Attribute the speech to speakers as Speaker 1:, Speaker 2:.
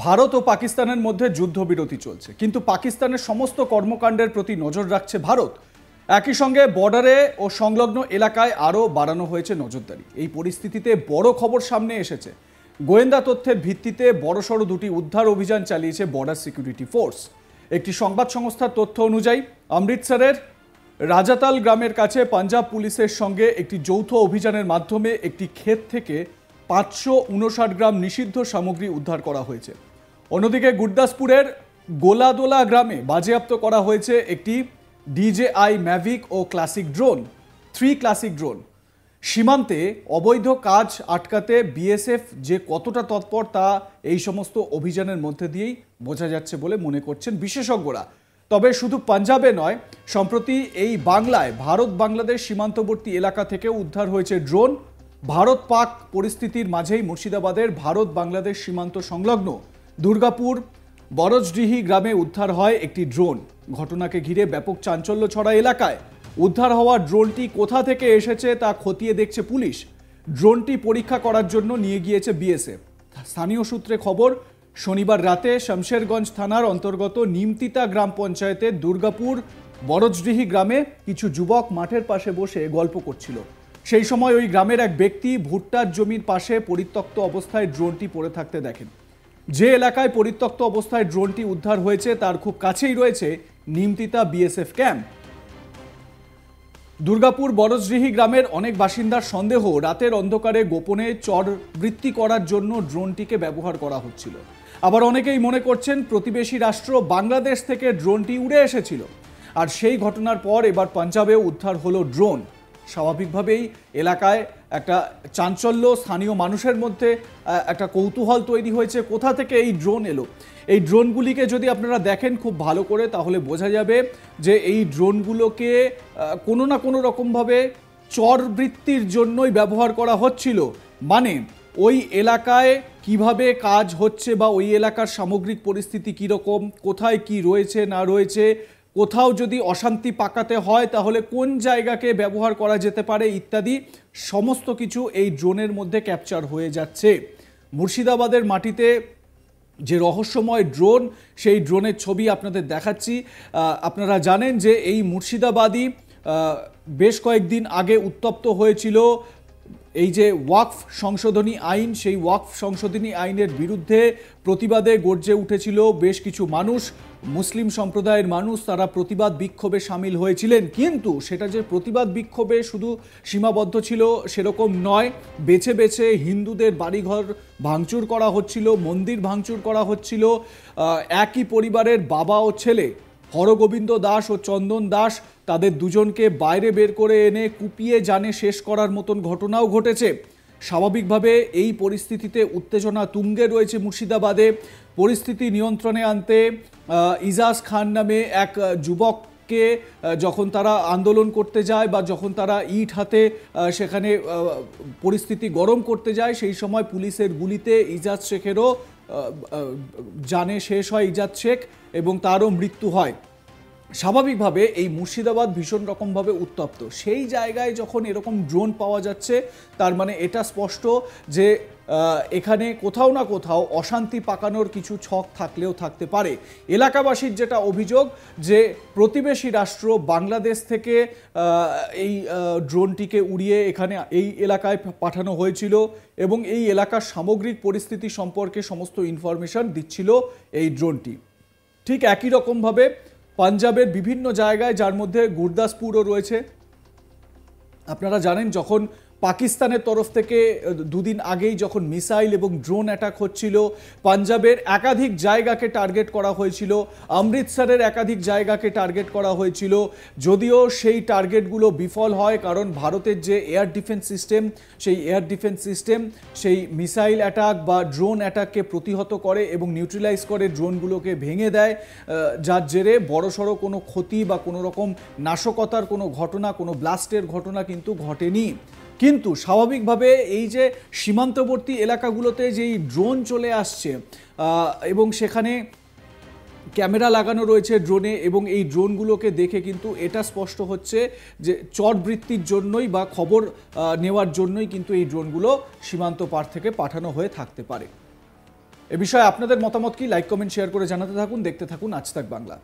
Speaker 1: ভারত ও পাকিস্তানের মধ্যে যুদ্ধবিরতি চলছে, কিন্তু পাকিস্তানের সমস্ত কর্মকাণ্ডের প্রতি নজর রাখছে ভারত। একই সঙ্গে বর্ডারে ও সংলগ্ন এলাকায় আরও বাড়ানো হয়েছে নজরদারি। এই পরিস্থিতিতে বড় খবর সামনে এসেছে। গোয়েন্দা তথ্যের ভিত্তিতে বড়সড় দুটি উদ্ধার অভিযান চালিয়েছে বর্ডার সিকিউরিটি ফোর্স। একটি সংবাদ সংস্থার তথ্য অনুযায়ী অমৃতসরের রাজাতাল গ্রামের কাছে পাঞ্জাব পুলিশের সঙ্গে একটি যৌথ অভিযানের মাধ্যমে একটি ক্ষেত থেকে 559 গ্রাম নিষিদ্ধ সামগ্রী উদ্ধার করা হয়েছে। অন্যদিকে গুরদাসপুরের গোলাদোলা গ্রামে বাজেয়াপ্ত করা হয়েছে একটি DJI ম্যাভিক ও ক্লাসিক ড্রোন, 3 ক্লাসিক ড্রোন। সীমান্তে অবৈধ কাজ আটকাতে BSF যে কতটা তৎপর তা এই সমস্ত অভিযানের মধ্যে দিয়েই বোঝা যাচ্ছে বলে মনে করছেন বিশেষজ্ঞরা। তবে শুধু পাঞ্জাবে নয়, সম্প্রতি এই বাংলায় ভারত বাংলাদেশ সীমান্তবর্তী এলাকা থেকে উদ্ধার হয়েছে ড্রোন। ভারত পাক পরিস্থিতির মাঝেই মুর্শিদাবাদের ভারত বাংলাদেশ সীমান্ত সংলগ্ন দুর্গাপুর বরজডিহি গ্রামে উদ্ধার হয় একটি ড্রোন। ঘটনাকে ঘিরে ব্যাপক চাঞ্চল্য ছড়া এলাকায়। উদ্ধার হওয়া ড্রোনটি কোথা থেকে এসেছে তা খতিয়ে দেখছে পুলিশ। ড্রোনটি পরীক্ষা করার জন্য নিয়ে গিয়েছে BSF। স্থানীয় সূত্রে খবর, শনিবার রাতে শমশেরগঞ্জ থানার অন্তর্গত নিমতিতা গ্রাম পঞ্চায়েতের দুর্গাপুর বরজডিহি গ্রামে কিছু যুবক মাঠের পাশে বসে গল্প করছিল। সেই সময় ওই গ্রামের এক ব্যক্তি ভুট্টার জমির পাশে পরিত্যক্ত অবস্থায় ড্রোনটি পড়ে থাকতে দেখেন। যে এলাকায় পরিত্যক্ত অবস্থায় ড্রোনটি উদ্ধার হয়েছে তার খুব কাছেই রয়েছে নিমতিতা BSF ক্যাম্প। দুর্গাপুর বরজডিহি গ্রামের অনেক বাসিন্দার সন্দেহ, রাতের অন্ধকারে গোপনে চরবৃত্তি করার জন্য ড্রোনটিকে ব্যবহার করা হচ্ছিল। আবার অনেকেই মনে করছেন প্রতিবেশী রাষ্ট্র বাংলাদেশ থেকে ড্রোনটি উড়ে এসেছিল। আর সেই ঘটনার পর এবার পাঞ্জাবেও উদ্ধার হলো ড্রোন। স্বাভাবিকভাবেই এলাকায় একটা চাঞ্চল্য, স্থানীয় মানুষের মধ্যে একটা কৌতূহল তৈরি হয়েছে, কোথা থেকে এই ড্রোন এলো। এই ড্রোনগুলিকে যদি আপনারা দেখেন খুব ভালো করে, তাহলে বোঝা যাবে যে এই ড্রোনগুলোকে কোনো না কোনো রকমভাবে চরবৃত্তির জন্যই ব্যবহার করা হচ্ছিল। মানে ওই এলাকায় কিভাবে কাজ হচ্ছে বা ওই এলাকার সামগ্রিক পরিস্থিতি কীরকম, কোথায় কি রয়েছে না রয়েছে, কোথাও যদি অশান্তি পাকাতে হয় তাহলে কোন জায়গাকে ব্যবহার করা যেতে পারে ইত্যাদি সমস্ত কিছু এই ড্রোনের মধ্যে ক্যাপচার হয়ে যাচ্ছে। মুর্শিদাবাদের মাটিতে যে রহস্যময় ড্রোন, সেই ড্রোনের ছবি আপনাদের দেখাচ্ছি। আপনারা জানেন যে এই মুর্শিদাবাদী বেশ কয়েকদিন আগে উত্তপ্ত হয়েছিল এই যে ওয়াকফ সংশোধনী আইন, সেই ওয়াকফ সংশোধনী আইনের বিরুদ্ধে প্রতিবাদে গর্জে উঠেছিল বেশ কিছু মানুষ, মুসলিম সম্প্রদায়ের মানুষ। তারা প্রতিবাদ বিক্ষোভে সামিল হয়েছিলেন, কিন্তু সেটা যে প্রতিবাদ বিক্ষোভে শুধু সীমাবদ্ধ ছিল সেরকম নয়। বেছে বেছে হিন্দুদের বাড়িঘর ভাঙচুর করা হচ্ছিল, মন্দির ভাঙচুর করা হচ্ছিল। একই পরিবারের বাবা ও ছেলে হরগোবিন্দ দাস ও চন্দন দাস, তাদের দুজনকে বাইরে বের করে এনে কুপিয়ে জানে শেষ করার মতন ঘটনাও ঘটেছে। স্বাভাবিকভাবে এই পরিস্থিতিতে উত্তেজনা তুঙ্গে রয়েছে মুর্শিদাবাদে। পরিস্থিতি নিয়ন্ত্রণে আনতে ইজাজ খান নামে এক যুবককে যখন তারা আন্দোলন করতে যায় বা যখন তারা ইট হাতে সেখানে পরিস্থিতি গরম করতে যায়, সেই সময় পুলিশের গুলিতে ইজাজ শেখেরও জানে শেষ হয়, ইজাজ শেখ, এবং তারও মৃত্যু হয়। স্বাভাবিকভাবে এই মুর্শিদাবাদ ভীষণ রকমভাবে উত্তপ্ত। সেই জায়গায় যখন এরকম ড্রোন পাওয়া যাচ্ছে, তার মানে এটা স্পষ্ট যে এখানে কোথাও না কোথাও অশান্তি পাকানোর কিছু ছক থাকলেও থাকতে পারে। এলাকাবাসীর যেটা অভিযোগ যে প্রতিবেশী রাষ্ট্র বাংলাদেশ থেকে এই ড্রোনটিকে উড়িয়ে এখানে এই এলাকায় পাঠানো হয়েছিল এবং এই এলাকার সামগ্রিক পরিস্থিতি সম্পর্কে সমস্ত ইনফরমেশন দিচ্ছিল এই ড্রোনটি। ঠিক একই রকমভাবে পাঞ্জাবের বিভিন্ন জায়গায়, যার মধ্যে গুরদাসপুরও রয়েছে। আপনারা জানেন যখন পাকিস্তানের তরফ থেকে দুদিন আগেই যখন মিসাইল এবং ড্রোন অ্যাটাক হচ্ছিল, পাঞ্জাবের একাধিক জায়গাকে টার্গেট করা হয়েছিল, অমৃতসরের একাধিক জায়গাকে টার্গেট করা হয়েছিল। যদিও সেই টার্গেটগুলো বিফল হয়, কারণ ভারতের যে এয়ার ডিফেন্স সিস্টেম, সেই এয়ার ডিফেন্স সিস্টেম সেই মিসাইল অ্যাটাক বা ড্রোন অ্যাটাককে প্রতিহত করে এবং নিউট্রিলাইজ করে ড্রোনগুলোকে ভেঙে দেয়, যার জেরে বড়সড় কোনো ক্ষতি বা কোনো রকম নাশকতার কোনো ঘটনা, কোনো ব্লাস্টের ঘটনা কিন্তু ঘটেনি। কিন্তু স্বাভাবিকভাবে এই যে সীমান্তবর্তী এলাকাগুলোতে যেই ড্রোন চলে আসছে এবং সেখানে ক্যামেরা লাগানো রয়েছে ড্রোনে, এবং এই ড্রোনগুলোকে দেখে কিন্তু এটা স্পষ্ট হচ্ছে যে চরবৃত্তির জন্যই বা খবর নেওয়ার জন্যই কিন্তু এই ড্রোনগুলো সীমান্ত পার থেকে পাঠানো হয়ে থাকতে পারে। এ বিষয়ে আপনাদের মতামত কি? লাইক কমেন্ট শেয়ার করে জানাতে থাকুন। দেখতে থাকুন আজ তাক বাংলা।